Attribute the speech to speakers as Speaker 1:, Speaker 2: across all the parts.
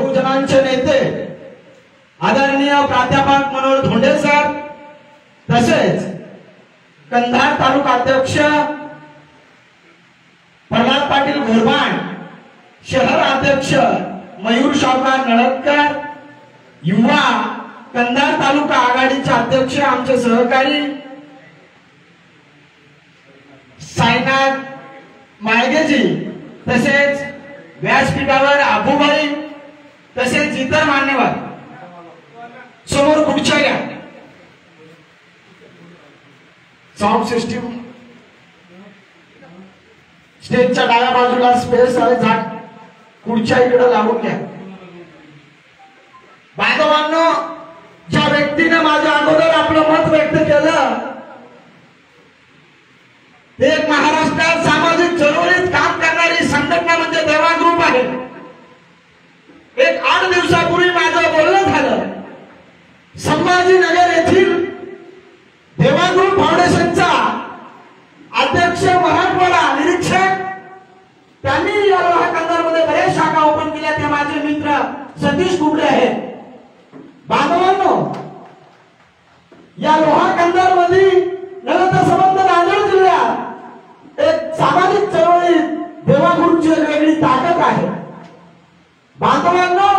Speaker 1: बहुजनांचे नेते आदरणीय प्राध्यापक मनोहर धोंडे सर, तसेच कंधार तालुका अध्यक्ष प्रल्हाद पाटील घोरबाण, शहर अध्यक्ष मयूर शाहकार नळदकर, युवा कंधार तालुका आघाडीचे अध्यक्ष आमचे सहकारी साईनाथ माळगेजी, तसेच व्यासपीठावर आबूबाई, तसेच इतर मान्यवर समोर खुर्च्या घ्या. साऊंड सिस्टीम स्टेजच्या डाव्या बाजूला स्पेस आहे, झाड खुर्च्या इकडे लावून घ्या. बांधवांनो, ज्या व्यक्तीने माझ्या अगोदर आपलं मत व्यक्त केलं ते एक महाराष्ट्रात सामाजिक चळवळीत काम करणारी संघटना म्हणजे देवा ग्रुप आहे. एक 8 दिवसापूर्वी माझं बोलणं झालं. संभाजीनगर येथील देवा ग्रुप फाउंडेशनचा अध्यक्ष, मराठवाडा निरीक्षक, त्यांनी या लोहा कंधारमध्ये बरेच शाखा ओपन केल्या. ते माझे मित्र सतीश कुबडे आहेत. बांधवांनो, या लोहा कंधारमध्ये नव्हे संबंध नांदेड जिल्ह्यात एक सामाजिक चळवळीत देवा ग्रुपची वेगळी ताकद आहे. बांधवांनो,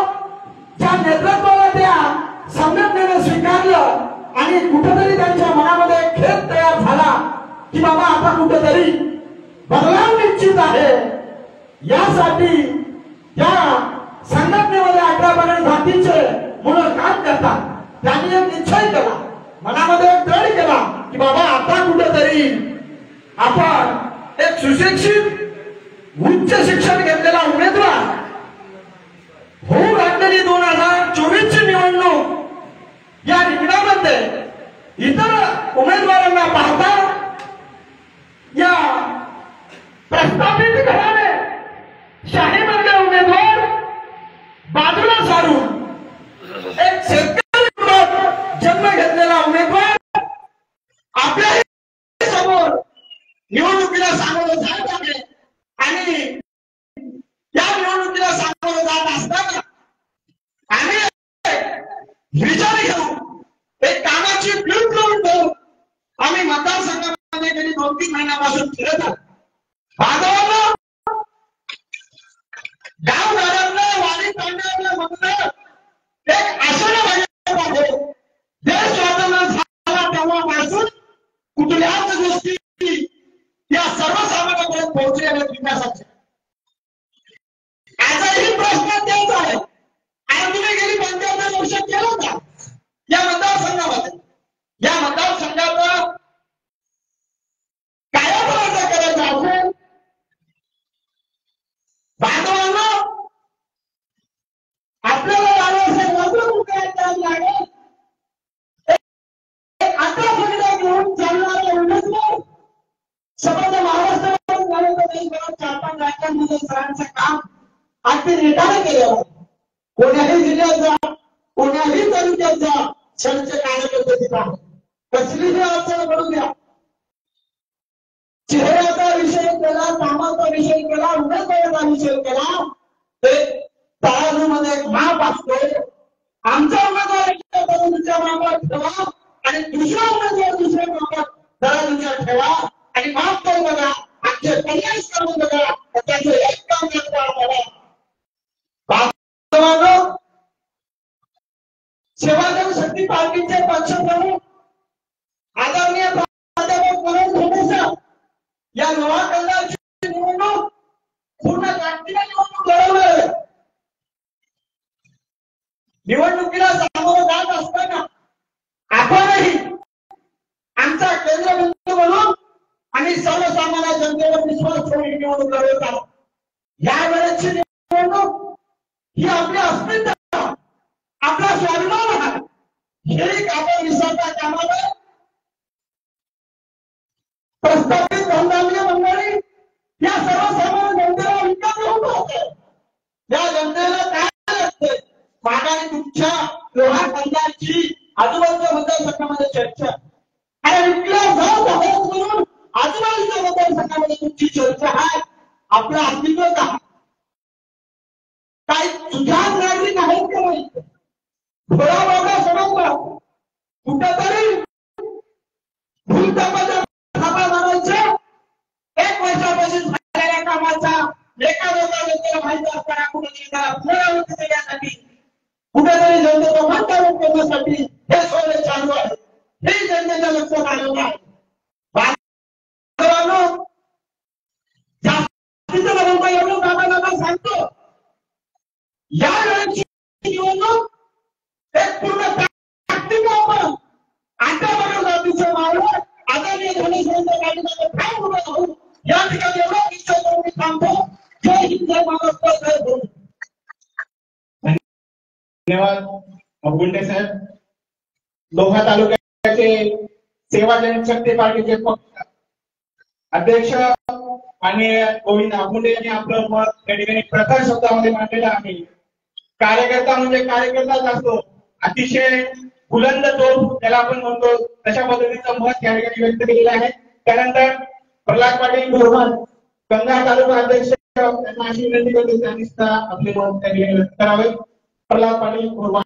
Speaker 1: ज्या नेतृत्वाला त्या संघटनेने स्वीकारलं आणि कुठेतरी त्यांच्या मनामध्ये खेद तयार झाला की बाबा आता कुठेतरी बदलाव निश्चित आहे, यासाठी त्या संघटनेमध्ये 18 जातीचे मुलं काम करतात. त्यांनी एक निश्चय केला, मनामध्ये एक दृढ केला की बाबा आता कुठेतरी आपण एक सुशिक्षित उच्च शिक्षण घेतलेला उमेदवार होऊ लागलेली 2024 ची निवडणूक या रिंगणामध्ये इतर उमेदवारांना पाहता या प्रस्थापित घराणे शाहीमधले उमेदवार बाजूला सारून एक शेतकरी जन्म घेतलेला उमेदवार आपल्या समोर निवडणुकीला सामोरं जात आहे. आणि या निवडणुकीला सामोरं जात असताना आम्ही विचार घेऊ, एक कामाची प्लूट करून ठेवू. आम्ही मतदारसंघामध्ये गेली 2-3 महिन्यापासून फिरत आहोत. बांधवांना गावगाड्यांना वाडी तांड्यातलं मतदार एक आशेने भाजप आहे. देश स्वातंत्र्य झाला तेव्हापासून कुठल्याच गोष्टी या सर्वसामान्यांपर्यंत पोहोचलेल्या विकासाचे आजही प्रश्न तेच आहे. आणि तुम्ही गेली 75 वर्ष केलं होता या मतदारसंघामध्ये. या मतदारसंघाचा कायापालट करायचा असेल, बांधवांना आपल्याला लागेल लागेल 18 फुटा घेऊन चालणारे उमेदवार समजा महाराष्ट्रात झालं तर देशभरात 4-5 राज्यांमध्ये सरांचं काम अगदी रेटाने केलं. कोण्याही जिल्ह्यात जा, कोण्याही तालुक्यात जा, सरांचे कार्यपद्धतीत आहे. कसलीही अडचण पडू द्या, चेहऱ्याचा विषय केला, कामाचा विषय केला, उमेदवाराचा विषय केला, ते तराजूमध्ये एक माप असतो. आमचा उमेदवार तराजूच्या मापात ठेवा आणि दुसरा उमेदवार दुसऱ्या मापात तराजूच्या ठेवा आणि माफ करू बघा. आमचे 50 करून बघा, त्याचं एक काम बघा. सेवादल शक्ती पार्टीचे पक्षप्रमुख आदरणीय प्राध्यापक मनोहर धोंडे सर या लोहा कंधारची निवडणूक पूर्ण ताकदीने निवडणूक लढवणार. निवडणुकीला सामोरं जात असताना आपणही आमचा केंद्रबिंदू म्हणून आणि सर्वसामान्य जनतेवर विश्वास ठेवून निवडणूक लढवत आहोत. यावेळेची निवडणूक ही आपली अस्मिता, आपला स्वाभिमान आहे. हे आपण विसरता कामा नये. प्रस्थापित धंदांनी मंडळी या सर्वसामान्य जनतेला विकास होत असते. या जनतेला काय लागते? मागाने तुमच्या लोहा कंधारची आजूबाजूच्या मतदारसंघामध्ये चर्चा आणि विकल्या जात आहे म्हणून आजूबाजूच्या मतदारसंघामध्ये तुमची चर्चा आहे. आपलं अस्तित्व काही सुजाण नागरिक थोडा मोठा समजला कुठेतरी भूलथापाच्या थापा मारायच्या 1 वर्षापासून झालेल्या कामाचा एका व्यक्तीला माहिती असताना कुठेतरी त्याला पुनरावृत्ती देण्यासाठी कुठेतरी जनतेचा वातावरण करण्यासाठी हे सोहळे चालू आहे. हे जनतेच्या लक्षात आलेलं आहे. जास्तीचं बरोबर एवढं बाबा सांगतो या वेळेची निवडणूक एक पूर्ण ताकदीने आपण आतापर्यंत अतिशय मावळं आदरणीय धनेश्वरांच्या पाठीमागे ठाम उभं राहून या ठिकाणी एवढं इच्छा करून मी थांबतो. जय हिंद, जय महाराष्ट्र, जय भारत.
Speaker 2: धन्यवाद गुंडे साहेब. लोहा तालुक्याचे सेवा जनशक्ती पार्टीचे अध्यक्ष आणि गोविंद आगुंडे यांनी आपलं मत त्या ठिकाणी प्रखर शब्दामध्ये मांडलेलं आहे. कार्यकर्ता म्हणजे कार्यकर्ताच असतो. अतिशय बुलंद तोफ त्याला आपण म्हणतो तशा पद्धतीचं मत त्या ठिकाणी व्यक्त केलेलं आहे. त्यानंतर प्रल्हाद पाटील गोरवाल कंधार तालुका अध्यक्ष त्यांना अशी विनंती करतो त्यांनी आपले मत त्या ठिकाणी व्यक्त करावे. प्रल्हाद पाटील गोरवाल.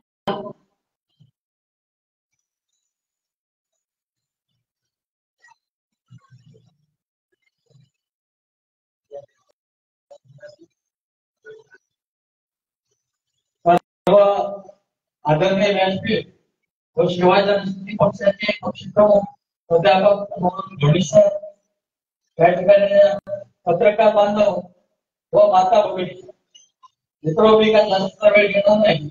Speaker 3: आदरणीय व्यासपीठ व शिवाय जनशक्ती पक्षाचे पक्षप्रमुख प्राध्यापक म्हणून धोणीसर, या ठिकाणी पत्रकार बांधव व माता भगिनी मित्र मी काय जास्त वेळ घेणार नाही.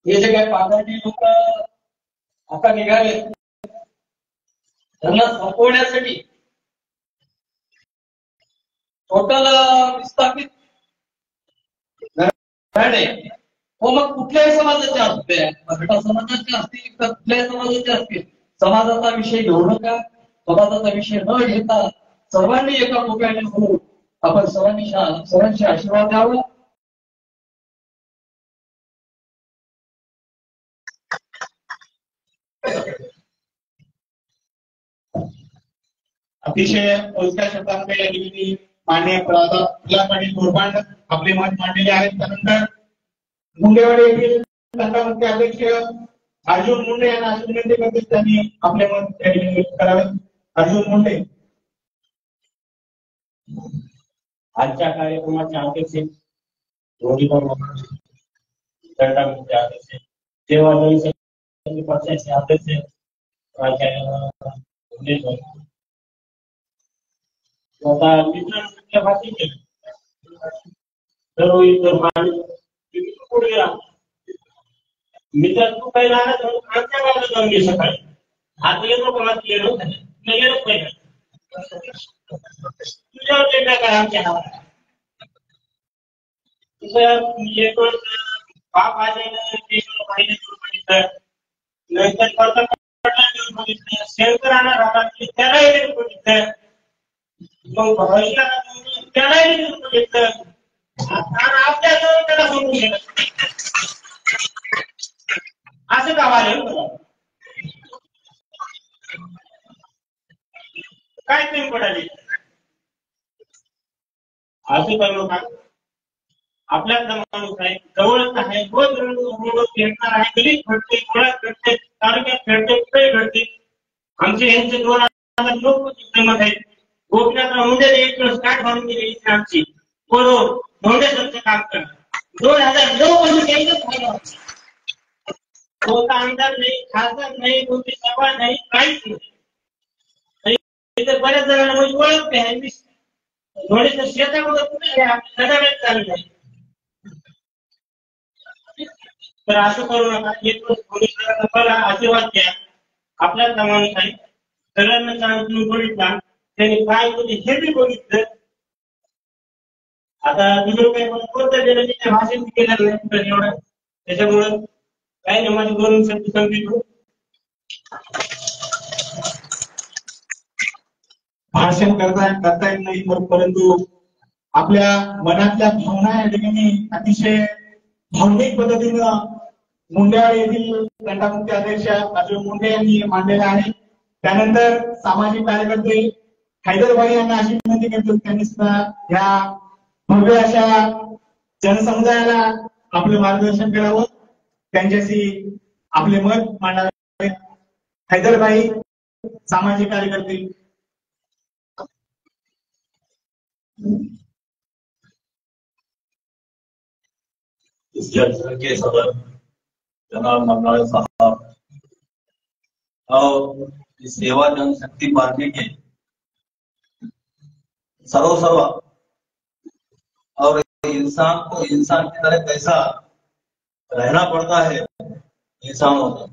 Speaker 3: हे जे काही पाथर्डी लोक आता निघाले त्यांना संपवण्यासाठी टोटल विस्थापित हो मग कुठल्याही समाजाचे असते, मराठा समाजाचे असतील तर कुठल्याही समाजाचे असतील, समाजाचा विषय घेऊ नका. समाजाचा विषय न घेता सर्वांनी एका मोक्याने होऊन आपण सर्वांशी आशीर्वाद द्यावा.
Speaker 2: अतिशय मोजक्या शब्दांमध्ये या ठिकाणी माननीय प्रल्हाद पाटील गोरवाल आपले मत मांडलेले आहेत. त्यानंतर मुंडेवाडी येथील संघाचे अध्यक्ष अर्जुन मुंडे यांना अशी विनंती करते त्यांनी आपले मत त्या ठिकाणी व्यक्त करावे. अर्जुन मुंडे.
Speaker 4: आजच्या कार्यक्रमाचे अध्यक्ष दोन्ही संघाचे अध्यक्ष सेवा जनशक्ती पक्षाचे अध्यक्ष मी तर तू काही राहणार आमच्या गावाला जाऊन घे सकाळी. आता येतो कोणाला गेलो गेलोच नाही तुझ्यावर काय काय आमच्या गावाला तुझं येतो बाप आलेलं नंतर शेवकर राहणार त्यालाही बघितलं मग भविष्याला त्यालाही बघितलं आपल्या जवळ त्याला समजून गेलं असं का वाले काय तुम्ही पडाले असं करू नका. आपल्यातला माणूस आहे, जवळच आहे, रोज भेटणार आहे, गलीत भेटते, खोळ्यात भेटते, तालुक्यात भेटते, कुठेही भेटते. आमचे यांचे 2000 लोक किंमत आहेत. गोपीनाथराव मुंडे एक दिवस काय म्हणून गेले आमची बरोबर धोंडेसरचं काम करणार 2009 पासून यायचंच झालं. कोणता आमदार नाही, खासदार नाही, कोणती सभा नाही, काहीच नाही. इथे बऱ्याच जणांना म्हणजे ओळखते आहे धोंडेसर शेतामध्ये कुठे सगळ्यात चालू आहे. तर असं करू नका. एक दिवस मला आशीर्वाद द्या. आपल्याला माणूस आहे, सगळ्यांना चांगलं तुम्ही बघितला त्यांनी काय होते हे बी बघितलं. आता दुसरं काही कोणत्या देण्याचे भाषण केलं नाही एवढं त्याच्यामुळं काही नाही. माझी 2 शब्द सांगितलं.
Speaker 2: भाषण करता येत नाही परंतु आपल्या मनातल्या भावना या ठिकाणी अतिशय भावनिक पद्धतीनं मुंडेवाडी येथील तंटामुक्ती अध्यक्ष अर्जुन मुंडे यांनी मांडलेला आहे. त्यानंतर सामाजिक कार्यकर्ते हैदरबाई यांना अशी विनंती करतो त्यांनी सुद्धा या भव्य अशा जनसमुदायाला आपलं मार्गदर्शन करावं. त्यांच्याशी आपले मत मांडावे. हैदरबाई सामाजिक कार्यकर्ते.
Speaker 5: इस जलसर के सदर जनाब ममनाज साहब और इस सेवा जनशक्ति पार्टी के सर्व और इंसान को इंसान की तरह कैसा रहना पड़ता है इंसानों को,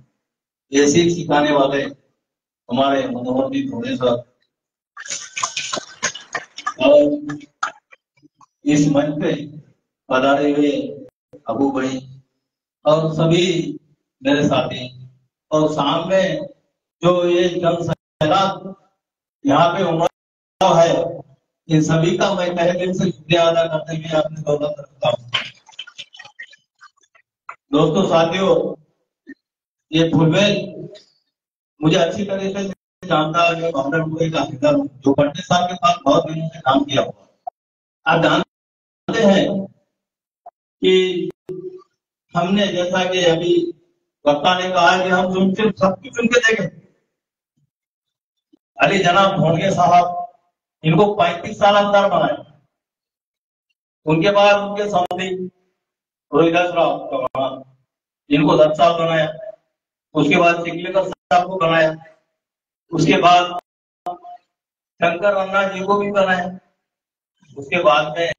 Speaker 5: ये सीख सिखाने वाले हमारे मनोहर जी धोने सर और इस मंच पे पधारे हुए अबू भाई और सभी मेरे साथी और सामने जो ये जन सैलाब यहाँ पे उमड़ा है, इन सभी का मैं तहे दिल से शुक्रिया अदा करते हुए आपने दौलत रखता हूँ। दोस्तों साथियों, ये फुलवेल मुझे अच्छी तरह से जानता है, भावनपुर का हिस्सा हूँ जो पंडित साहब के पास बहुत दिनों से काम किया हुआ। आप जानते हैं कि हमने जैसा कि अभी वक्ता ने कहा कि हम सिर्फ सब कुछ चुन के देखें। अली जनाब ढोंगे साहब, इनको 35 साल अंदर बनाए, उनके बाद उनके सामने रोहिदास राव इनको 10 साल बनाया, उसके बाद चिखलीकर साहब को बनाया, उसके बाद शंकर रन्ना जी को भी बनाया, उसके बाद में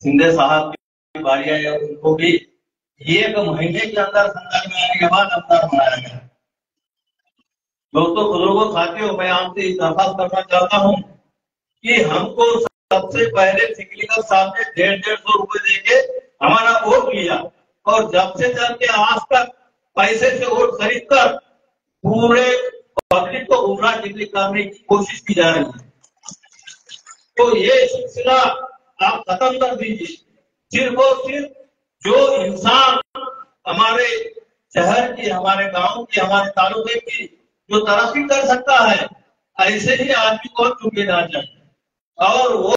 Speaker 5: सिंधे साहब की बारी आई, उनको भी 1 महीने के अंदर संसद में आने के बाद अंदर बनाया गया। दोस्तों बुजुर्गों साथियों, मैं आपसे दरखास्त करना चाहता हूँ कि हमको सबसे पहले चिखलीकर साहब ने 150 रुपए देके हमारा वोट लिया और जब से चल के आज तक पैसे से वोट खरीद कर पूरे पब्लिक को गुमराह करने की कोशिश की जा रही है। तो ये सिलसिला आप खत्म कर दीजिए। सिर्फ और सिर्फ जो इंसान हमारे शहर की, हमारे गांव की, हमारे तालुके की जो तरक्की कर सकता है, ऐसे ही आदमी को चुके जाना चाहिए। और वो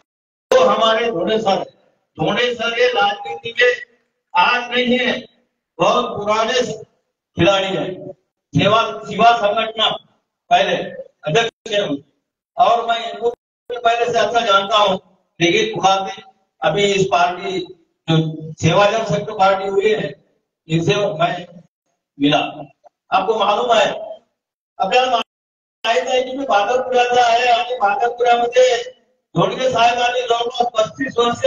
Speaker 5: हमारे धोने सर ये राजनीति में आज नहीं है, बहुत पुराने खिलाड़ी है। सेवा संगठन पहले अध्यक्ष है और मैं इनको पहले से अच्छा जानता हूँ, लेकिन खुदाते अभी इस पार्टी जो सेवा जनशक्ति पार्टी हुई है, इनसे मैं मिला। आपको मालूम है आपल्याला माहित आहे की मी भागलपुराचा आहे आणि भागलपुरामध्ये धोंडगे साहेबांनी जवळपास 35 वर्ष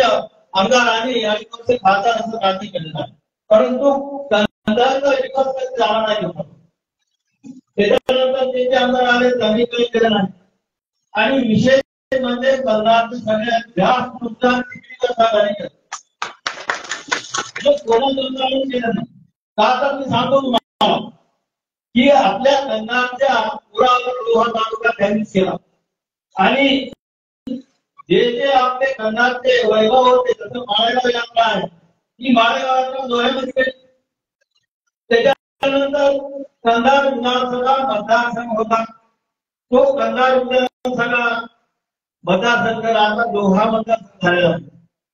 Speaker 5: आमदारांनी आणि पक्ष खासदार असं राज्य केलेलं आहे, परंतु कंधारचा विकास कधी झाला नाही होता। त्याच्यानंतर ते आमदार आले, त्यांनी काही केलं नाही। आणि विशेष म्हणजे कंधारचे सगळ्यात जास्त नुकसान चिखलीकर साहेबांनी केलं, कोणाला केलं नाही। का तर मी सांगतो तुम्हाला की आपल्या कंधारच्या पुरावर लोहा तालुका त्यांनीच केला आणि जे जे आपले कंधारचे वैभव होते, जसं माळेगाव यात्रा आहे, ही माळेगावाच्या लोह्यामध्ये त्याच्यानंतर कंधार विधानसभा मतदारसंघ होता, तो कंधार विधानसभा मतदारसंघ आता लोहा मतदारसंघ झालेला आहे।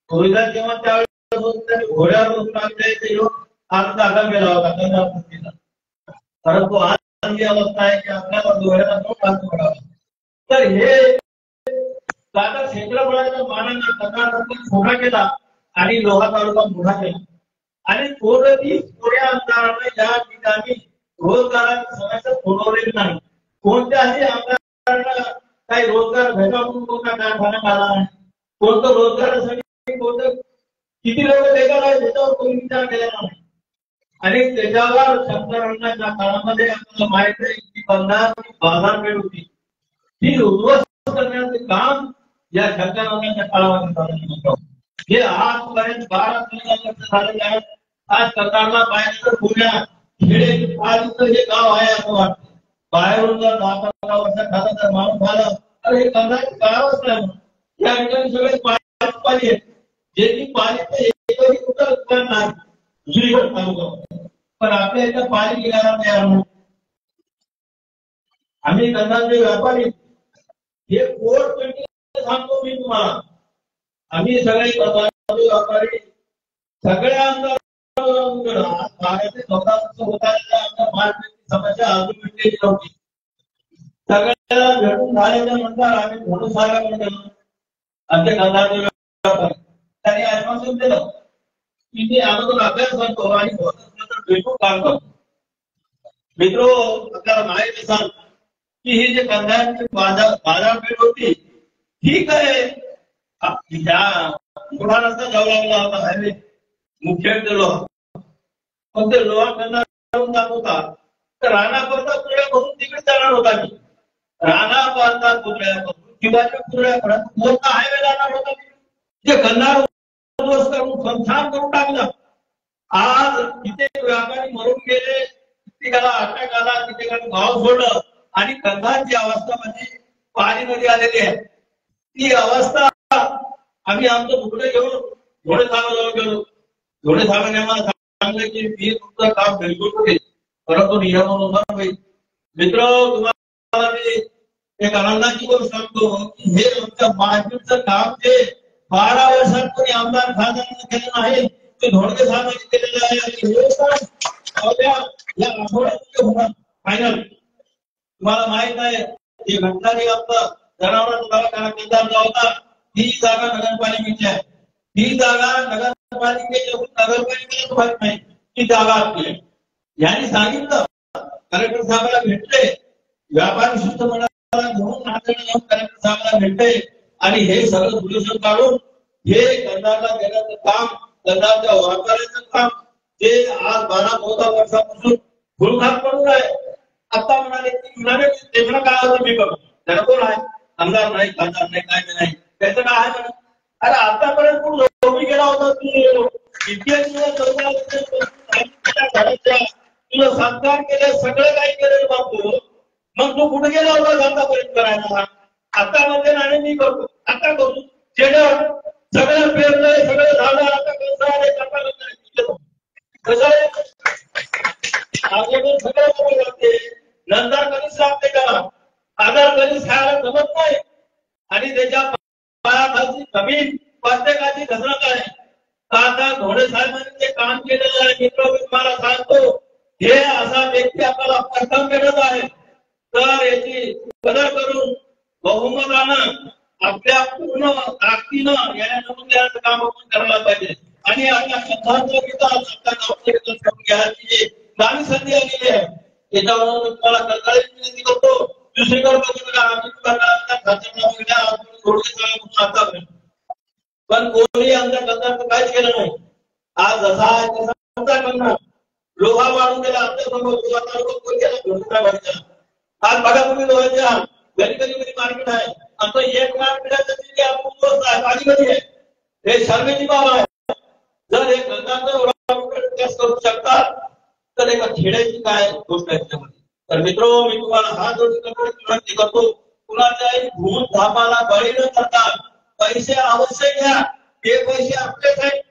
Speaker 5: सुविधा जेव्हा त्यावेळेस घोड्यावर बसून आपले आज दाखल केला होता कंधार, परंतु आज ही अवस्था आहे की आपल्याला दोह्याला तो प्रांत पडावा। तर हे आता क्षेत्रफळाच्या मानाने कंधार छोटा केला आणि लोहा तालुका मोठा केला आणि थोड्या अंतराने या ठिकाणी रोजगाराची समस्या सोडवलेली नाही। कोणत्याही आमदारांना काही रोजगार भेटावून कोणता कारखाना आला नाही, कोणतं रोजगारासाठी कोणतं किती लोक बेकार आहेत त्याच्यावर कोणी विचार केलेला नाही। आणि त्याच्यावर शंकरांच्या काळामध्ये आपल्याला माहित आहे की कंधारची बाजारपेठ होती, ही उद्ध्वस्त करण्याचे काम या शंकरांच्या काळामध्ये झालेलं होतं। हे आजपर्यंत 12-13 वर्ष झालेले आहेत। आज कंधारला पाहिजे तर पुण्या खेडे पालीचं हे गाव आहे असं वाटतं, बाहेरून जर 10-15 वर्षात झालं तर माणूस झालं तर हे कंधारचं गावच नाही। या ठिकाणी सगळे पाणी आहे, जे की पाणीचं एकही कुठं उत्पन्न नाही दुसरीकडे तालुका, पण आपल्या इथं पाणी गेल्याला तयार नाही। आम्ही कंधारचे व्यापारी हे कोर्ट सांगतो मी तुम्हाला, आम्ही सगळे व्यापारी सगळ्या आमदार 12 ते 14 वर्ष होत आलेल्या आमच्या महाराष्ट्राची समस्या अजून मिटलेली नव्हती. सगळ्या भेटून झाल्याच्या नंतर आम्ही म्हणून साहेबांकडे गेलो. आमच्या गंधार त्यांनी आश्वासन दिलं की मी अगोदर अभ्यास करतो आणि भेटून काम करतो. मित्र, आपल्याला माहिती असाल की ही जे कंधारची बाजारपेठ होती ठीक आहे, त्या मोठा रस्ता जाऊ लागला होता हायवे मुख्य लोहा, पण ते लोहा कंधारून जात होता तर राणा करता पुतळ्यापासून तिकडे जाणार होता मी. राणा करता पुतळ्यापासून शिवाच्या पुतळ्यापर्यंत मोठा हायवे जाणार होता जे कंधार उद्ध्वस्त करून संसार करून टाकलं. आज तिथे व्यापारी मरून गेले, कित्येकाला अटक आला, कित्येकाला भाव सोडलं आणि कंधारची अवस्था म्हणजे पाणी नदी आलेली आहे. ती अवस्था आम्ही आमचं तुकडे घेऊन घोडे साहेबांजवळ गेलो. घोडे साहेबांनी आम्हाला सांगितलं की मी तुमचं काम बिलकुल करेल, परंतु नियमानुसार होईल. मित्र, तुम्हाला मी एक आनंदाची गोष्ट सांगतो की हे आमच्या महाराष्ट्राचं काम जे 12 वर्षात कोणी आमदार खासदारांनी केलेलं आहे ते धोडके साहेबांनी केलेलं आहे आणि हे या आठवड्यात होणार फायनल. तुम्हाला माहित आहे की घटनाने आपला जनावरांचा दवाखाना केंद्राचा होता, ही जागा नगरपालिकेची आहे. ही जागा नगरपालिकेची नगरपालिकेला माहित नाही, ती जागा आपली आहे. यांनी सांगितलं, कलेक्टर साहेबांना भेटले, व्यापारी शिष्टमंडळाला घेऊन कलेक्टर साहेबांना भेटले आणि हे सगळं सोल्युशन काढून हे कंधारला देण्याचं काम, कंधारच्या व्यापाऱ्याचं काम जे आज 12-14 वर्षापासून फुलखात पडून आहे. आता म्हणाले त्याला काय होतं मी करतो, त्याला कोण आहे, आमदार नाही, खासदार नाही, काय नाही, त्याचं काय आहे म्हणा. अरे आतापर्यंत कोण नोकरी गेला होता, तू इतके दिवस तुला सत्कार केले, सगळं काही केलं बापू, मग तू कुठे गेला होता आतापर्यंत करायला. आता म्हणजे नाही मी करतो, आता करतो, शेडर सगळं पेरलंय, सगळं झालं, आता कसं आहे कसं आहे अगोदर सगळं कमी लागते, नंतर कधीच लागते का, आधार कधीच खायला जमत नाही आणि त्याच्या पायाखालची जमीन प्रत्येकाची घसरत आहे. आता घोडे साहेबांनी जे काम केलेलं आहे, मित्र मी तुम्हाला सांगतो, हे असा व्यक्ती आपल्याला प्रथम करत आहे. तर याची कदर करून बहुमतानं आपल्या पूर्ण ताकदीनं या नमून देण्याचं काम आपण करायला पाहिजे. आणि आपल्या घ्यायची नावी संधी आलेली आहे, त्याच्यावर तुम्हाला कळकळीची विनंती करतो. दुसरीकडे बघितलं पण कोणी आमच्या कंधारचं काहीच केलं नाही. आज जसा आहे तसा करणार लोहा वाढून गेला आमच्या समोर. आज बघा तुम्ही लोहाच्या घरी कधी मार्केट आहे, आमचं एक मार्केट आहे, हे शर्मेची बाब आहे. जर हे कंधारचा विकास करू शकतात तर एका खेड्याची काय गोष्ट आहे त्याच्यामध्ये. तर मित्र, मी तुम्हाला हा विनंती करतो, कुणाच्याही भूल धापाला बळी न करता पैसे अवश्य घ्या. ते पैसे आपलेच आहेत,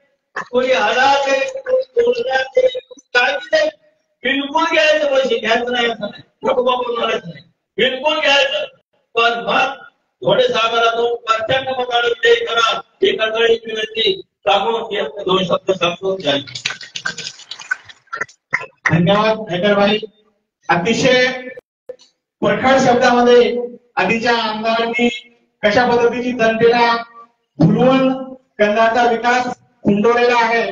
Speaker 5: कोणी हलाचे काळजी नाही, बिलकुल घ्यायचं, पैसे घ्यायचं नाही असं नाही, नाही बिलकुल घ्यायचं. पण मग थोडे सागरा तो प्रचंड मताने विजयी करा, ही कळकळीची विनंती सांगून 2 शब्द सांगतो.
Speaker 2: धन्यवाद हैदरभाई. अतिशय परखड शब्दामध्ये आधीच्या आमदारांनी कशा पद्धतीची जनतेला फुलवून कंधारचा विकास खुंटवलेला आहे.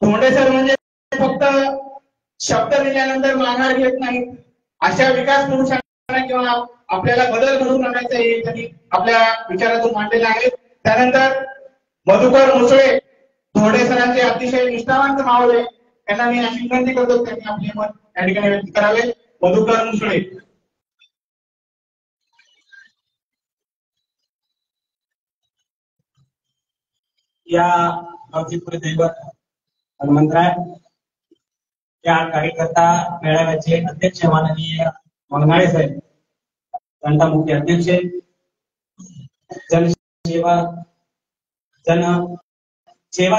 Speaker 2: धोंडे सर म्हणजे फक्त शब्द दिल्यानंतर माघार घेत नाही, अशा विकास पुरुषांना किंवा आपल्याला बदल घडवून आणायचा हे त्यांनी आपल्या विचारातून मांडलेला आहे. त्यानंतर मधुकर मुसळे, धोंडे सरांचे अतिशय निष्ठावंत मावळे, त्यांना मी अशी विनंती करतो त्यांनी आपले मत या ठिकाणी व्यक्त करावे. मधुकर मुसळे.
Speaker 6: या गावचे पुरे दैवत हनुमंतराय, या कार्यकर्ता मेळाव्याचे अध्यक्ष माननीय मंगनाळे साहेब, जनता मुख्य अध्यक्ष, जनसेवा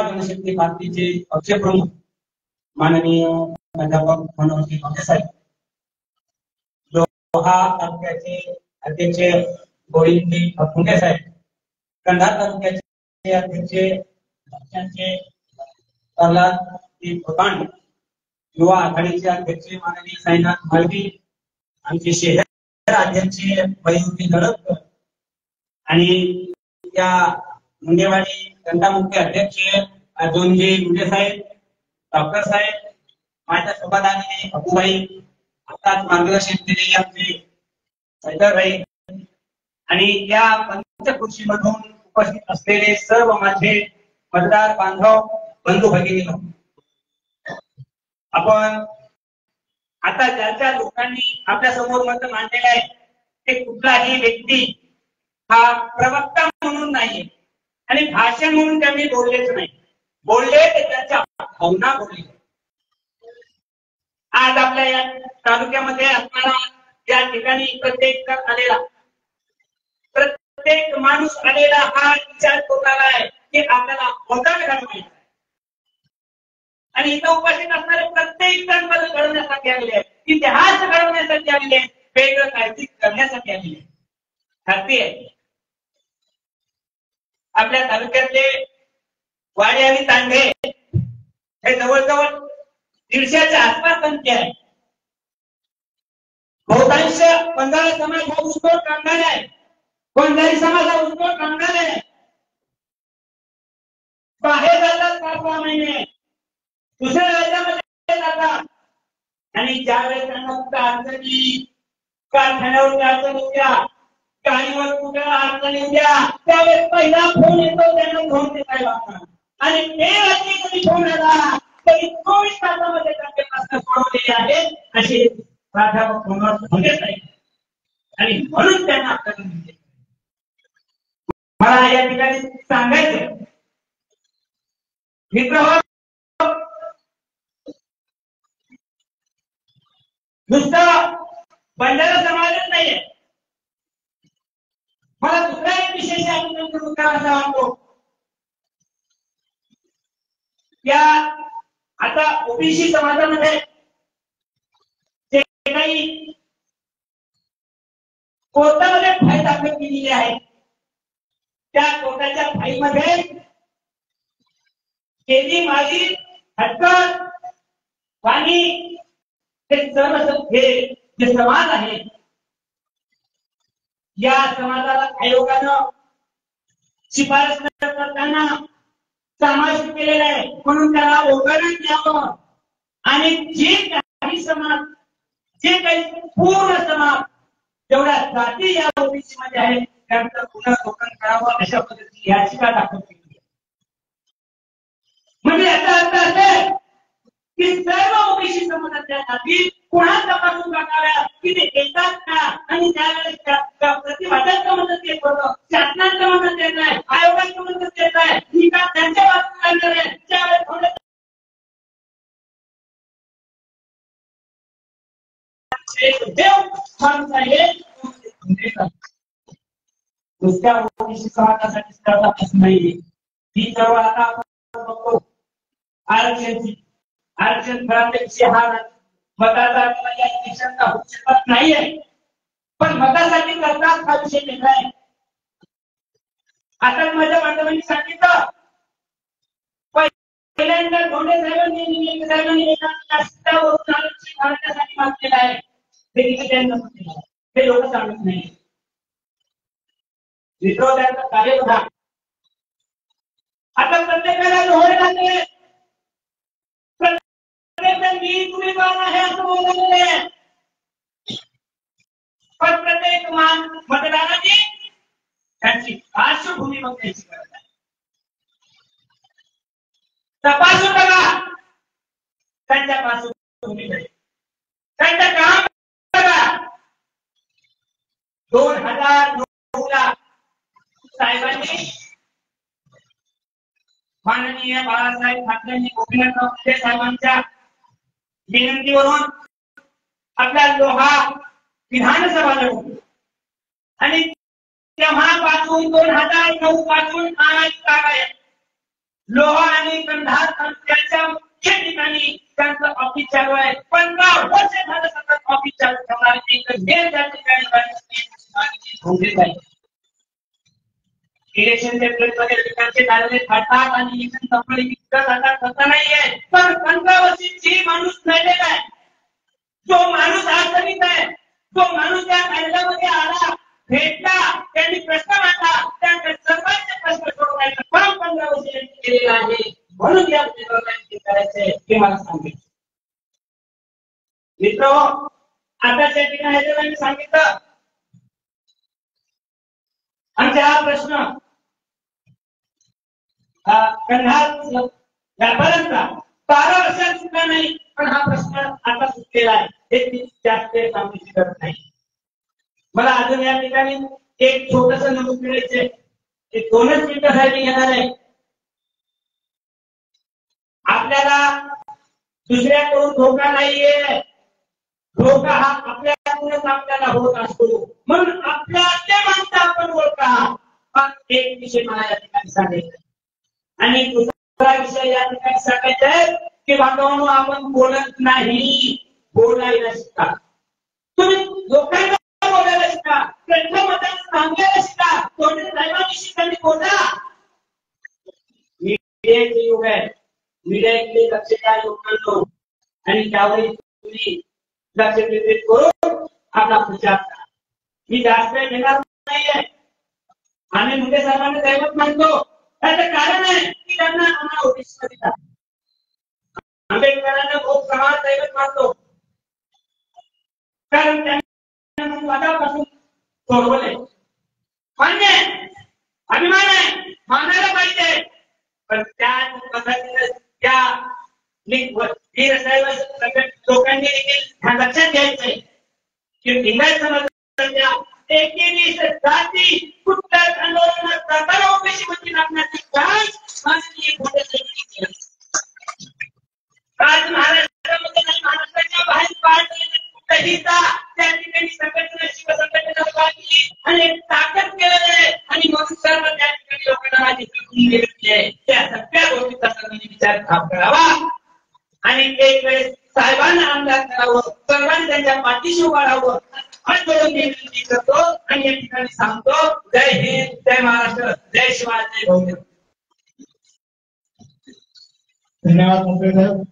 Speaker 6: जनशक्ती पार्टीचे पक्षप्रमुख माननीय प्राध्यापक मनोहर धोंडे साहेब, लोहा तालुक्याचे अध्यक्ष गोविंद फुंडे साहेब, कंधार तालुक्याचे अध्यक्ष प्रल्हाद खोतांड, युवा आघाडीचे अध्यक्ष माननीय साईनाथ माळवी, आमचे शहर अध्यक्ष वैभवी नरक आणि या मुंडेवाडी तंटामुख्य अध्यक्ष अजूनजी मुंडे साहेब, डॉक्टर साहेब, माझ्या सोबत आलेले अबूबाई, आताच मार्गदर्शन केलेले आमचे सैदरभाई आणि या पंचकृषीमधून उपस्थित असलेले सर्व माझे मतदार बांधव, बंधू भगिनी, आपण आता ज्या ज्या लोकांनी आपल्या समोर मत मांडलेलं आहे ते कुठलाही व्यक्ती हा प्रवक्ता म्हणून नाही आणि भाषण म्हणून त्यांनी बोललेच नाही, बोलले ते त्यांच्या भावना बोलले. आज आपल्या या तालुक्यामध्ये असणारा या ठिकाणी प्रत्येक आलेला प्रत्येक माणूस आलेला हा विचार करणारा आहे की आपल्याला बदल घडवायचा आणि इथं उपस्थित असणारे प्रत्येक जण बदल घडवण्यासाठी आलेले आहेत, इतिहास घडवण्यासाठी आलेले आहेत, वेगळं काहीतरी करण्यासाठी आलेले आहेत. खात्री आहे आपल्या तालुक्यातले वाडी आणि तांडे हे जवळजवळ 150च्या आसपास संख्या आहे. बहुतांश बंजारा समाज हा ऊसतोड कामगार आहे, कोणताही समाज हा ऊसतोड कामगार आहे. बाहेर जातात 5-6 महिने, दुसऱ्या राज्यामध्ये जातात आणि ज्यावेळेस त्यांना कुठं अडचणी, कारखान्यावर अडचण उद्या, गाडीवर कुठं अडचण उद्या, त्यावेळेस पहिला फोन येतो त्यांना घेऊन देता आणि ते रात्री कधी फोन आला तरी 24 तासामध्ये त्यांचे प्रश्न सोडवलेले आहेत असे प्राध्यापक म्हणत नाही आणि म्हणून त्यांना आपल्याला मला या ठिकाणी सांगायचं मित्र, नुसतं बंजारा समाजच नाहीये, मला दुसरा एक विशेष मुद्दा असा वाटतो या आता ओबीसी समाजामध्ये जे काही कोर्टामध्ये फाईल दाखल केलेली आहे त्या कोर्टाच्या फाईलमध्ये शेती, माली, हक्क, पाणी हे सर्व हे जे समाज आहे या समाजाला आयोगानं शिफारस करताना समावेश केलेला आहे म्हणून त्याला ओघळून द्यावं आणि जे काही समाज, जे काही पूर्ण समाज जेवढ्या जाती या ओबीसी मध्ये आहेत त्यांचं पुनर्वसन करावं अशा पद्धतीची याचिका दाखल केली आहे. म्हणजे याचा अर्थ असेल की सर्व ओबीसी समाजाच्या जाती पुन्हा तपासून बघाव्या की ते येतात का आणि त्यावेळेस प्रतिवादाचं मदत येत होतं, शासनाचं मदत येत आहे, आयोगाचं मदत येत आहे, ही का त्यांच्या बाजूला लागणार आहे त्यावेळेस थोडं नुसत्या ओबीसी समाजासाठी असं नाहीये. ही सर्व आता आपण बघतो आरक्षण खराबचे हा मताचा या देशाचा होऊ शकत नाहीये पण मतासाठी करतात हा विषय वेगळा आहे. आता माझ्या बांधवांनी सांगितलं पहिल्यांदा धोंडे साहेबांनी रस्त्यावरून आरक्षण काढण्यासाठी मागलेलं आहे हे लोक सांगत नाही. विरोधाचं कार्य बघा आता प्रत्येकाला लोहर घातले मी तुम्ही कोण आहे असं बोललेले आहे पण प्रत्येक मतदारांनी त्यांची पार्श्वभूमी बघण्याची गरज आहे. तपासून बघा त्यांच्या पार्श्वभूमीकडे, त्यांचं काम बघा. 2009 साहेबांनी माननीय बाळासाहेब ठाकरेंनी गोपीनाथराव मुंडे साहेबांच्या विनंतीवरून आपला लोहा विधानसभा लढवली आणि तेव्हापासून 2009 पासून आज काय लोहा आणि कंधार तालुक्याच्या मुख्य ठिकाणी त्यांचं ऑफिस चालू आहे. 15 वर्ष झालं सतत ऑफिस चालू ठेवणार एक त्या ठिकाणी इलेक्शनच्या प्लेसमध्ये विकासचे दावे ठरतात आणि इलेक्शन संपले की जातात तसं नाहीये. पण 15 वर्षीची माणूस राहिलेला आहे, जो माणूस अडचणीत आहे, जो माणूस त्या कायद्यामध्ये आला, भेटला, त्यांनी प्रश्न मांडला, त्या सर्वांचे प्रश्न सोडवायचं काम 15 वर्षी केलेलं आहे. म्हणून या करायचंय हे मला सांगितलं. मित्र, आताच्या ठिकाणी मी सांगितलं आमचा हा प्रश्न कंधार व्यापाऱ्यांचा 12 वर्षात सुद्धा नाही, पण हा प्रश्न आता सुटलेला आहे. हे जास्त सांगण्याची गरज नाही. मला अजून या ठिकाणी एक छोटस नमूद करायचे, 2च मिनिटासाठी घेणार आहे. आपल्याला दुसऱ्याकडून धोका नाहीये, धोका हा आपल्याकडूनच आपल्याला होत असतो. म्हणून आपल्या माणसं आपण ओळखा. पण एक विषय मला या ठिकाणी सांगायचा आणि दुसरा विषय या ठिकाणी सांगायचा आहे की बांधवांनो, आपण बोलत नाही, बोलायला शिका. तुम्ही लोकांना बोलायला शिका, प्रथमतः सांगायला शिका, कोणी साहेबांविषयी त्यांनी बोला. मीडियाचे युग आहे, मीडियाकडे लक्ष द्या लोकांना आणि त्यावेळी तुम्ही लक्ष केंद्रित करून आपला प्रचार करा. मी जास्त वेळ घेणार नाहीये. आम्ही मुंडे साहेबांना दैवत मानतो, त्याचं कारण आहे की त्यांना आम्हाला ओबीसी मध्ये टाकलं. आंबेडकरांना खूप प्रमाणात दैवत मानतो, कारण त्यांना मनापासून सोडवले. मान्य आहे, अभिमान आहे, मानायला पाहिजे. पण त्याच पद्धतीने त्या लोकांनी देखील लक्षात घ्यायचंय की लिंगायत समाजाच्या एकेरी जाती कुठल्याच आंदोलनात जाताना ओबीसी मध्ये टाकण्याची चान्स माननीय मोठे साहेबांनी केलं. आज महाराष्ट्रामध्ये नाही, महाराष्ट्राच्या बाहेर पाडलेले कुठेही जा, त्या ठिकाणी संघटना, शिवसंघटना पाहिली आणि ताकद केलेलं आहे आणि मग सर्व त्या ठिकाणी लोकांना माझी दिलेली आहे. त्या सगळ्या गोष्टीचा सर्वांनी विचार करावा आणि एक वेळेस साहेबांना आमदार करावं, सर्वांनी त्यांच्या पाठीशी उभं राहावं आणि जोडून विनंती करतो आणि या ठिकाणी सांगतो, जय हिंद, जय महाराष्ट्र, जय शिवाय, जय भौदेव.
Speaker 2: धन्यवाद मुंबई साहेब,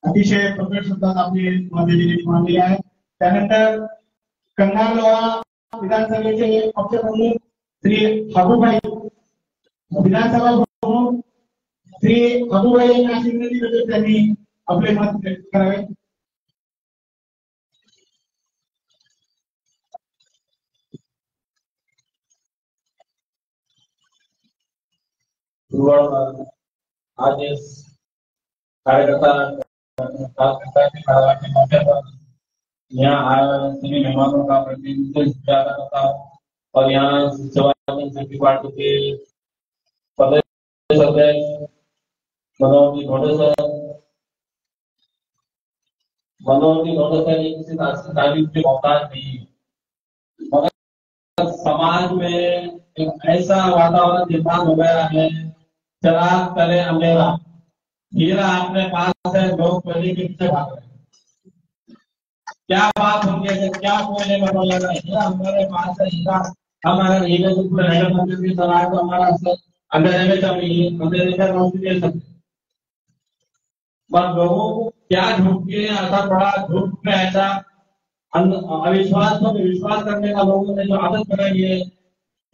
Speaker 2: अतिशय प्रकट शब्दात आपली माहिती मांडली आहे. त्यानंतर कंधार लोहा विधानसभेचे पक्षप्रमुख श्री हबूभाई, विधानसभा प्रमुख श्री हबूभाई यांना अशी विनंती करतो त्यांनी आपले मत व्यक्त करावे.
Speaker 5: आज कार्यकर्ता यहाँ सभी मेहमानों का प्रतिनिधित्व ज्यादा करता हूँ और यहाँ सेवादल पार्टी के प्रदेश अध्यक्ष मनोहर घोड़े सर किसी तारीफ के मोहताज नहीं है, मगर समाज में एक ऐसा वातावरण निर्माण हो गया है, चराग तले अंधेरा, हीरा अपने पास है, लोग पहले के पीछे भाग रहे हैं। क्या बात होगी, क्या कोयले में बोला रहा है, हीरा हमारे पास है, हीरा हमारा हीरे की सलाह को हमारा अंधेरे में चाहिए, अंधेरे में रोशनी दे सकते। पर लोगों को क्या झूठ के असर पड़ा, झूठ में ऐसा अविश्वास पर विश्वास करने का लोगों ने जो आदत बनाई है,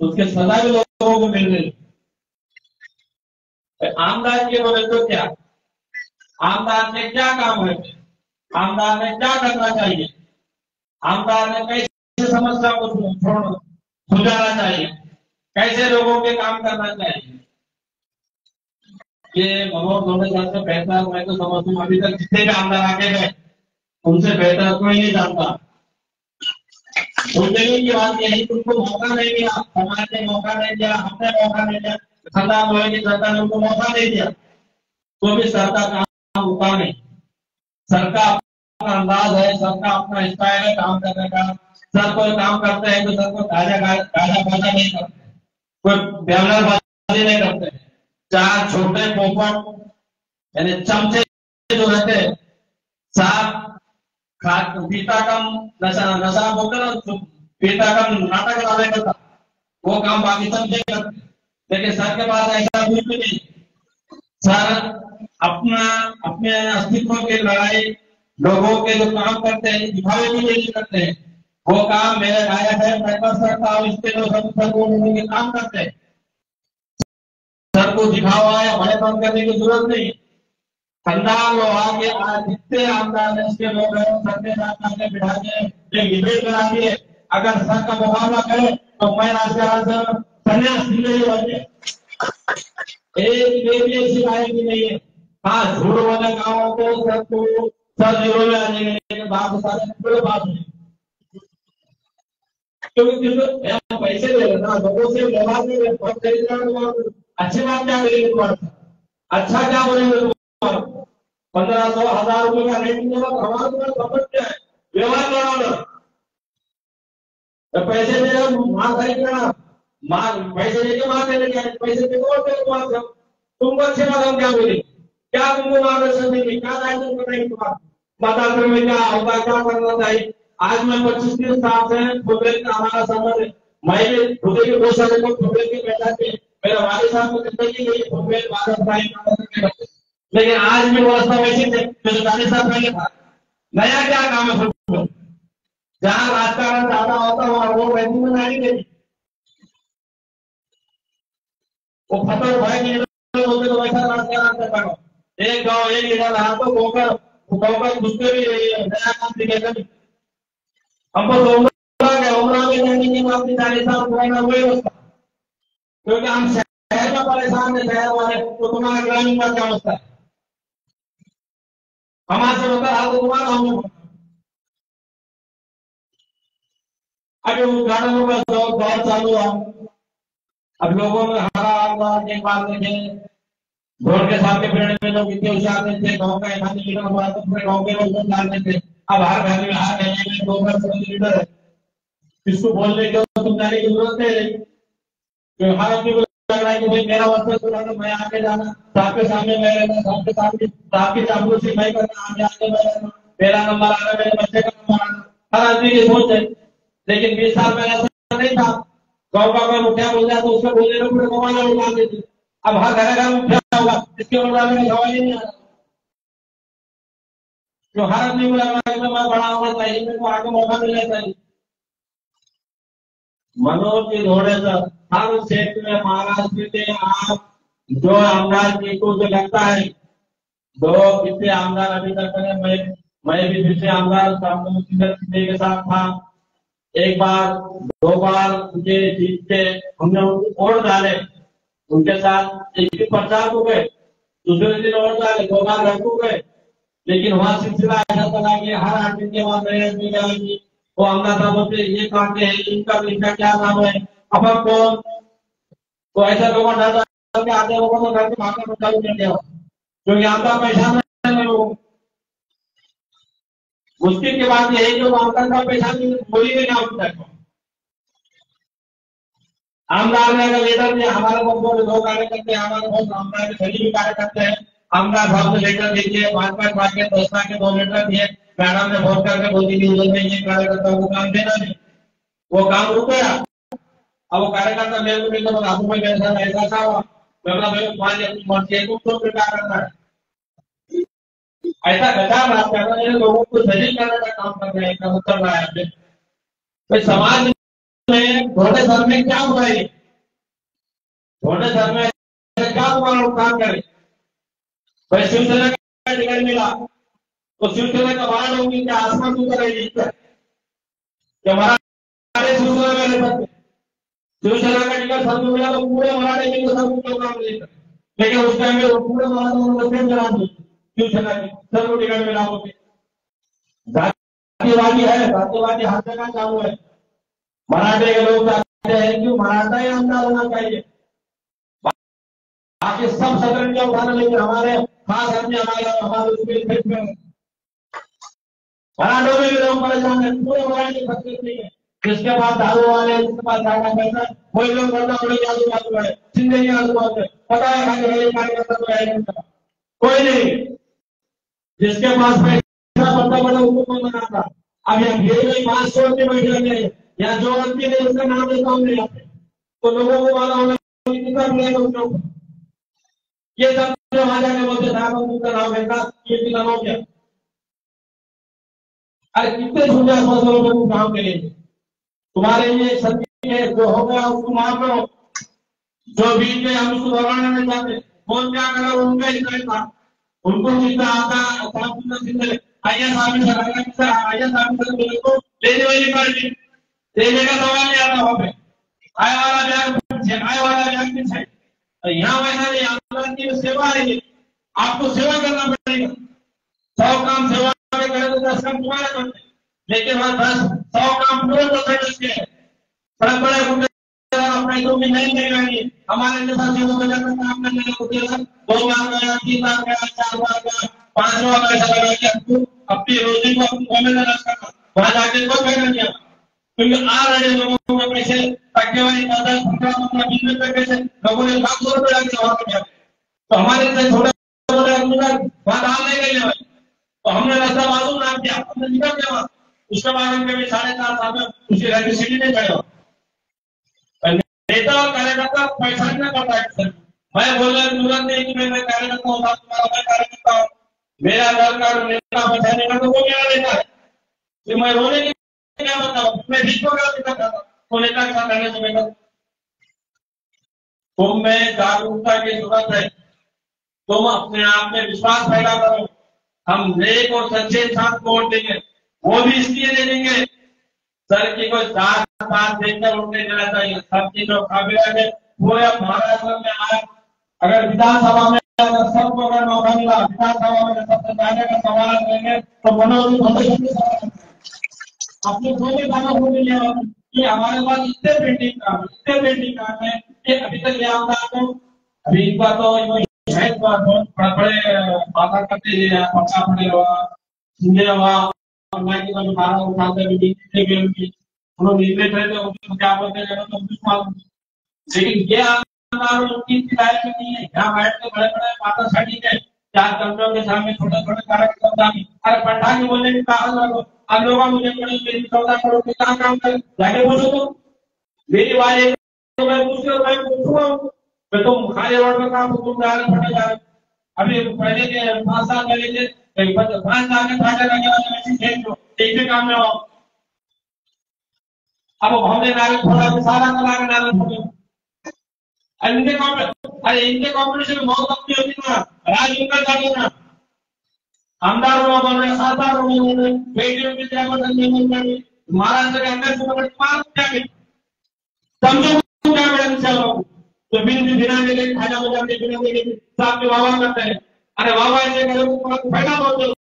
Speaker 5: उसके सजा भी लोगों को मिल रही है। आमदार के बोले तो क्या, आमदार ने क्या काम है, आमदार ने क्या करना चाहिए, आमदार ने कैसे समस्या को सुलझाना चाहिए, कैसे लोगों के काम करना चाहिए। ये मनोहर घोड़े साहब से बेहतर मैं तो समझता हूँ, अभी तक जितने भी आमदार आगे गए उनसे बेहतर कोई नहीं जानता। सोचने की बात यही, तुमको मौका नहीं दिया, समाज ने मौका नहीं दिया, हमने मौका नहीं दिया, खंडार लोहे की सरकार ने उनको मौका नहीं दिया, तो भी सरकार काम होता नहीं। सरकार अपना अंदाज है, सबका अपना स्टाइल है काम करने का। सर कोई काम करते हैं तो सर को गाजा बाजा नहीं करते, कोई ब्यावलरबाजी नहीं करते। चार छोटे पोपट यानी चमचे जो रहते, साफ पीता कम नशा बोलते ना, पीता कम नाटक वाले करता, वो काम बाकी चमचे करते। लेकिन सर के पास ऐसा कुछ भी नहीं। सर अपने अस्तित्व की लड़ाई लोगों के जो काम करते हैं दिखावे के लिए नहीं करते हैं। वो काम मेरे आया है, मैं कर सकता हूँ, इसके लोग सर को के काम करते हैं। सर को दिखावा या बड़े काम करने की जरूरत नहीं। कंधार लोहा के आज जितने आमदार इसके लोग हैं सर के साथ आगे बिठा के एक डिबेट करा दिए। अगर सर का मुकाबला करे तो मैं राजकारण संन्यास नहीं, एक ऐसी आएगी नहीं है। हाँ, झूठ वाले गाँव को सर को सर जीरो में आ जाएंगे, लेकिन बात सारे बड़े बात नहीं, क्योंकि पैसे ले लेना लोगों से व्यवहार नहीं है। अच्छी बात क्या करेंगे तुम्हारा, अच्छा क्या बोलेंगे, 1500 1000 रुपए का रेटिंग देगा, हमारा तुम्हारा समझ क्या है, व्यवहार कराना। पैसे दे मां खरीद करना, मां पैसे लेके मां दे लेके पैसे दे दो, तुमको अच्छे बात हम क्या बोले, क्या तुमको मार्गदर्शन देंगे, क्या दायित्व बताएंगे तुम्हारा, बताते में क्या होगा, क्या करना चाहिए। आज मैं 25 साल से फुटबॉल का हमारा संबंध है। मैं भी खुद के 2 साल को फुटबॉल के मैदान में मेरे वालिद साहब को जिंदगी गई फुटबॉल भारत भाई, लेकिन आज भी वो रास्ता वैसे थे जो 40 साल पहले था। नया क्या काम है फुटबॉल, जहाँ राजकारण ज्यादा होता वहां वो वैसी में नहीं देती। वो फतेह भाई की बोलते तो वैसा राजकारण करता हो, एक गाँव एक लीडर रहा तो गोकर दूसरे भी नया काम दिखेगा। हमको तो उम्र में जाने के बाद 40 साल पुराना वही अवस्था, क्योंकि हम शहर में परेशान है, शहर वाले तो तुम्हारा ग्रामीण में क्या अवस्था है, हमारे से होता है तो तुम्हारा हम अभी उद्घाटनों का दौर चालू है। अब लोगों में हरा एक बात देखें, रोड के सामने पेड़ में लोग इतने होशियार नहीं थे, गाँव का 1 लीटर हुआ तो पूरे गाँव के लोग वोट डालते थे। अब हर घर में हर महीने में 2 लीटर है, इसको बोलने की तुम जाने की जरूरत है। तो हर आदमी को लग रहा है कि भाई मेरा वस्त्र सुना तो मैं आगे जाना, साहब के सामने मैं रहना, साहब की चापलूसी मैं करना, आगे मैं रहना, मेरा नंबर आना, मेरे बच्चे का नंबर आना, हर आदमी की सोच है। लेकिन 20 साल पहले ऐसा नहीं था। गाँव का कोई मुखिया बोल जाए तो उसको बोलने में पूरे मोबाइल उठा देते। अब हर घर मुखिया होगा, इसके उड़ाने में सवाल ही नहीं आ रहा। तो हर आदमी को लग रहा है मैं बड़ा होना चाहिए, मेरे को आगे मौका मिलना चाहिए। मनोज जी घोड़े हर क्षेत्र में महाराष्ट्र में आप जो आमदार जी को जो लगता है, 2 कितने आमदार अभी तक मैं भी पिछले आमदार के साथ था। एक बार 2 बार उनके जीत के हमने उनको वोट डाले, उनके साथ एक दिन प्रचार हो गए, दूसरे दिन वोट डाले, 2 बार घर को गए। लेकिन वहां सिलसिला ऐसा चला कि हर 8 दिन के बाद वो आमदार साहब बोलते ये काटते हैं, इनका क्या नाम है, अब हम कौन, तो ऐसा लोगों ने आते लोगों को घर के भागने में चालू कर दिया, क्योंकि आपका पहचान है लोगों। मुश्किल की बात यह है कि आमदार का पहचान बोली में क्या होता है। आमदार ने अगर लेटर दिया, हमारे बहुत 2 कार्यकर्ते हमारे बहुत आमदार के सभी भी कार्यकर्ते हैं, आमदार साहब से लेटर दीजिए, 5-5 के 10 के 2 लेटर दिए, मैडम ने फोन करके बोली कि ये कार्यकर्ता को काम देना नहीं, वो काम रुक गया। अब वो कार्यकर्ता मेरे को मिलकर आपको भाई मेरे साथ ऐसा था हुआ, मैं बोला भाई तुम्हारी अपनी मर्जी है, तुम तो क्या करना है, ऐसा गदार बात कर रहे हैं, लोगों को दलील करने का काम कर रहे हैं, उत्तर रहा है। भाई समाज में घोड़े सर में क्या हुआ है, घोड़े सर में क्या तुम्हारा नुकसान करे। भाई शिवसेना का टिकट मिला तो शिवसेना का वार्ड होगी क्या, आसमान तू करेगी क्या, मराठे शिवसेना में रह सकते, शिवसेना का टिकट सब मिला तो पूरे मराठे के सब प्रोग्राम ले सकते, लेकिन उस टाइम में पूरे मराठे चला दो शिवसेना की सबको टिकट मिला होगी। जातिवादी है, जातिवादी हर जगह चालू है। मराठे के लोग चाहते हैं कि मराठा ही आमदार होना चाहिए, बाकी सब सदन का उठाना, लेकिन हमारे खास आदमी हमारे मराठों में भी लोग परेशान है, पूरे मराठी सक्सेस नहीं है। जिसके पास दारू वाले, जिसके पास ज्यादा पैसा, वही लोग करना बड़े आजू है, जिंदगी आजू है, पता है कार्यकर्ता कोई नहीं, जिसके पास पैसा बड़ा बड़ा हुकूमत बनाता। अब यहाँ भीड़ में 5 छोड़ के बैठे हैं, या जो आदमी ने उसका नाम लेता हम नहीं आते, तो लोगों को वाला होना ये सब माझ्याकडे बोलते साहेब तुमचं नाव घेतला तिला नाव घ्या. अरे कितने झूठे आश्वासनों पे काम करेंगे. तुम्हारे ये सत्य है जो हो गया उसको माफ करो. जो बीच में हम उसको दोहराना नहीं चाहते. कौन क्या करा उनका ही था. उनको जितना आता आइए सामने मेरे को लेने वाली पार्टी देने का सवाल नहीं आता वहां पे. आय वाला ब्याज पीछे है. यहाँ वैसा नहीं. आंदोलन की सेवा है. आपको सेवा करना पड़ेगा. 100 काम सेवा में करे तो 10 काम तुम्हारे करते. लेकिन वह 100 काम पूरे परसेंट के बड़े बड़े गुंडे अपने जो भी नहीं करेंगे. हमारे जैसा सेवा का काम करने को 2 बार गया 3 बार गया 4 बार गया 5 बार पैसा लगा के आपको अपनी रोजी को अपनी कॉमें में रखा वहां जाके कोई फायदा नहीं है. क्योंकि आ रहे लोगों को पैसे टक्केवारी 10-15 पैसे लोगों ने 500 रुपए डाल दिया वहां पे. तो हमारे से छोटे छोटे आदमी वहां डाल नहीं गए. तो हमने रास्ता मालूम ना किया. हमने निकल गया. उसके बाद हम कभी 4.5 साल में उसकी रजिस्ट्री नहीं करेगा. नेता और कार्यकर्ता पैसा नहीं करता है. मैं बोल रहा तुरंत नहीं कि मैं कार्यकर्ता हूँ तुम्हारा मैं कार्यकर्ता हूँ. मेरा दल का नेता बचाने का तो वो मेरा नेता है. फिर मैं रोने की क्या बताऊँ. मैं विश्व का नेता था वो नेता के साथ रहने से बेटा. तुम में जागरूकता की जरूरत है. तुम अपने आप में विश्वास पैदा करो. हम नेक और सच्चे इंसान को वोट देंगे. वो भी इसलिए दे देंगे सर की कोई 4 साल देखकर उठने देना चाहिए. सबकी जो काबिलियत है वो महाराष्ट्र में आए. अगर विधानसभा में सबको अगर मौका मिला विधानसभा में सबसे जाने का सवाल करेंगे तो मनोज अपने दोनों कामों को मिले कि हमारे पास इतने पेंटिंग काम है कि अभी तक ये आमदार को अभी इनका तो बहुत बड़े बात करते हैं. पक्का पड़े हुआ सिंधे हुआ उन्होंने क्या बोलते हैं. लेकिन ये उनकी लायक नहीं है. यहाँ बैठ के बड़े बड़े माता साड़ी के 4 कमरों के सामने छोटे छोटे कार्यक्रम. अरे पंडा के बोलने की कहा लोग अब लोग मुझे मेरी 14 करोड़ के कहाँ काम कर जाके बोलो. तो मेरी बात तो मैं पूछूंगा मैं तुम खाली रोड में काम तुम जा रहे पड़े जा रहे. अभी पहले के 5 साल पहले के 5 साल के फाटे लगे वाले एक भी काम में हो. अब हमने नागरिक थोड़ा सारा कला के नागरिक इनके कॉम्पिटिशन में बहुत कंपनी होती ना. राज उनका जाने ना आमदार हुआ बोल रहे 7 बार उन्होंने बेटियों की महाराष्ट्र के अंदर क्या समझो क्या बड़ा तो बिना लेके खाना बजाते बिना लेके साथ में वाह करते हैं. अरे वाह फायदा बहुत